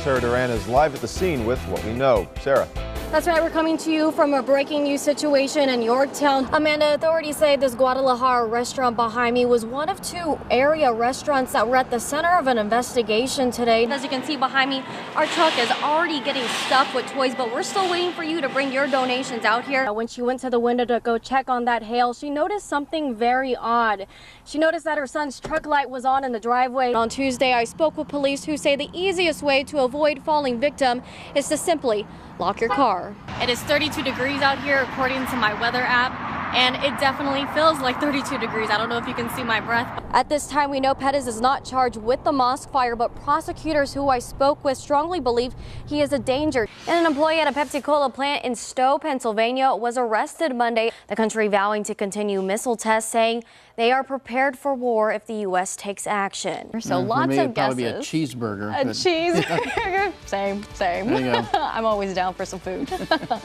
Sarah Duran is live at the scene with what we know. Sarah. That's right, we're coming to you from a breaking news situation in Yorktown. Amanda, authorities say this Guadalajara restaurant behind me was one of two area restaurants that were at the center of an investigation today. As you can see behind me, our truck is already getting stuffed with toys, but we're still waiting for you to bring your donations out here. When she went to the window to go check on that hail, she noticed something very odd. She noticed that her son's truck light was on in the driveway. On Tuesday, I spoke with police who say the easiest way to avoid falling victim is to simply lock your car. It is 32 degrees out here according to my weather app, and it definitely feels like 32 degrees. I don't know if you can see my breath. At this time, we know Pettis is not charged with the mosque fire, but prosecutors who I spoke with strongly believe he is a danger. And an employee at a Pepsi-Cola plant in Stowe, Pennsylvania was arrested Monday. The country vowing to continue missile tests, saying they are prepared for war if the U.S. takes action. So lots of guesses. Probably a cheeseburger. A cheeseburger. Same. There you go. I'm always down for some food. All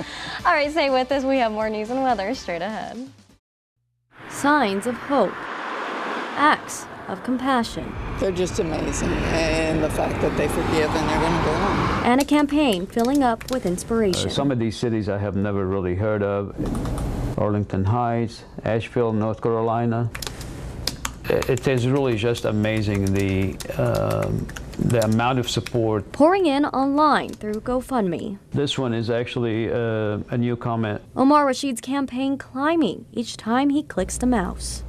right, stay with us. We have more news and weather straight ahead. Signs of hope. Acts of compassion. They're just amazing, and the fact that they forgive and they're going to go on. And a campaign filling up with inspiration. Some of these cities I have never really heard of. Arlington Heights, Asheville, North Carolina. It is really just amazing the amount of support. Pouring in online through GoFundMe. This one is actually a new comment. Omar Rashid's campaign climbing each time he clicks the mouse.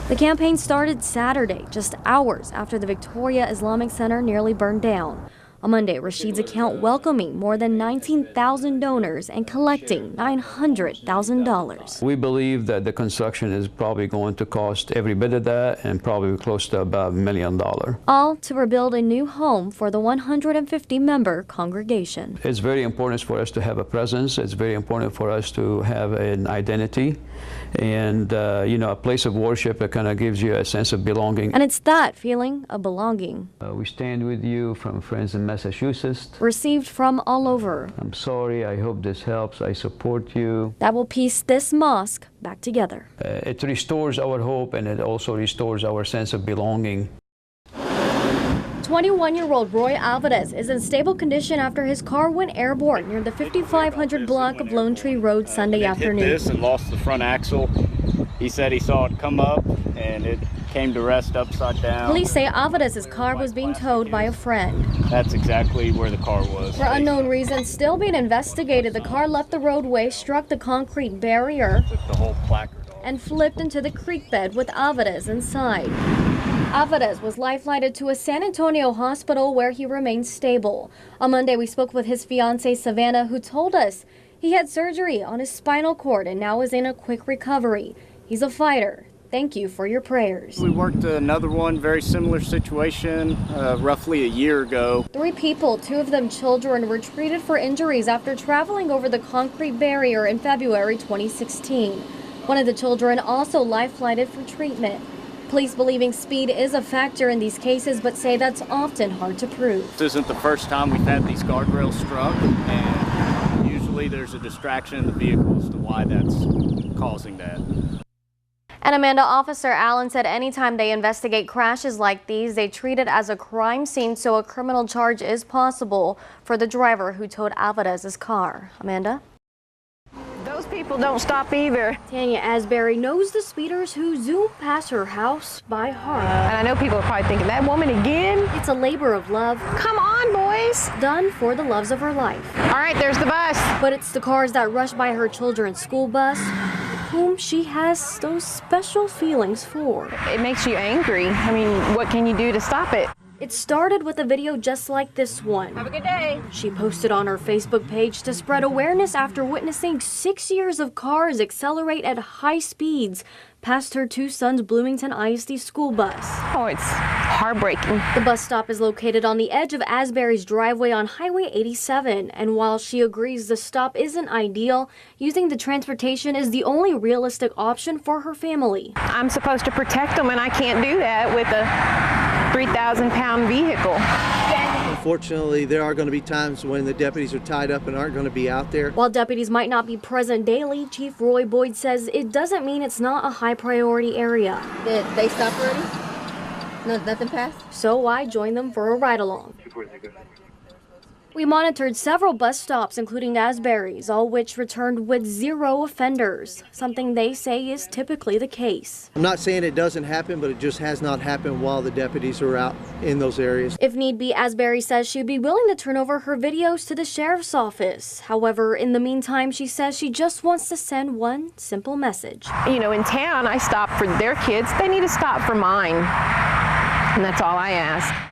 The campaign started Saturday, just hours after the Victoria Islamic Center nearly burned down. On Monday, Rashid's account welcoming more than 19,000 donors and collecting $900,000. We believe that the construction is probably going to cost every bit of that and probably close to about $1 million. All to rebuild a new home for the 150-member congregation. It's very important for us to have a presence. It's very important for us to have an identity. And, a place of worship that kind of gives you a sense of belonging. And it's that feeling of belonging. We stand with you from friends in Massachusetts. Received from all over. I'm sorry, I hope this helps. I support you. That will piece this mosque back together. It restores our hope, and it also restores our sense of belonging. 21-year-old Roy Alvarez is in stable condition after his car went airborne near the 5500 block of Lone Tree Road Sunday afternoon. Hit this and lost the front axle. He said he saw it come up and it came to rest upside down. Police say Alvarez's car was being towed by a friend. That's exactly where the car was. For unknown reasons still being investigated, the car left the roadway, struck the concrete barrier, Took the whole placard off. and flipped into the creek bed with Alvarez inside. Alvarez was life-flighted to a San Antonio hospital where he remains stable. On Monday, we spoke with his fiancée, Savannah, who told us he had surgery on his spinal cord and now is in a quick recovery. He's a fighter. Thank you for your prayers. We worked another one, very similar situation, roughly a year ago. 3 people, 2 of them children, were treated for injuries after traveling over the concrete barrier in February 2016. One of the children also life-flighted for treatment. Police believing speed is a factor in these cases, but say that's often hard to prove. This isn't the first time we've had these guardrails struck, and usually there's a distraction in the vehicle as to why that's causing that. And Amanda, Officer Allen said anytime they investigate crashes like these, they treat it as a crime scene, so a criminal charge is possible for the driver who towed Alvarez's car. Amanda? Those people don't stop either. Tanya Asbury knows the speeders who zoom past her house by heart. And I know people are probably thinking, that woman again? It's a labor of love. Come on, boys. Done for the loves of her life. All right, there's the bus. But it's the cars that rush by her children's school bus whom she has those special feelings for. It makes you angry. I mean, what can you do to stop it? It started with a video just like this one. Have a good day. She posted on her Facebook page to spread awareness after witnessing 6 years of cars accelerate at high speeds past her 2 sons' Bloomington ISD school bus. Oh, it's heartbreaking. The bus stop is located on the edge of Asbury's driveway on Highway 87, and while she agrees the stop isn't ideal, using the transportation is the only realistic option for her family. I'm supposed to protect them, and I can't do that with a 3,000-pound vehicle. Unfortunately, there are going to be times when the deputies are tied up and aren't going to be out there. While deputies might not be present daily, Chief Roy Boyd says it doesn't mean it's not a high priority area. Did they stop already? No, nothing passed? So I joined them for a ride along. We monitored several bus stops, including Asbury's, all which returned with 0 offenders, something they say is typically the case. I'm not saying it doesn't happen, but it just has not happened while the deputies are out in those areas. If need be, Asbury says she'd be willing to turn over her videos to the sheriff's office. However, in the meantime, she says she just wants to send one simple message. You know, in town, I stop for their kids. They need to stop for mine. And that's all I ask.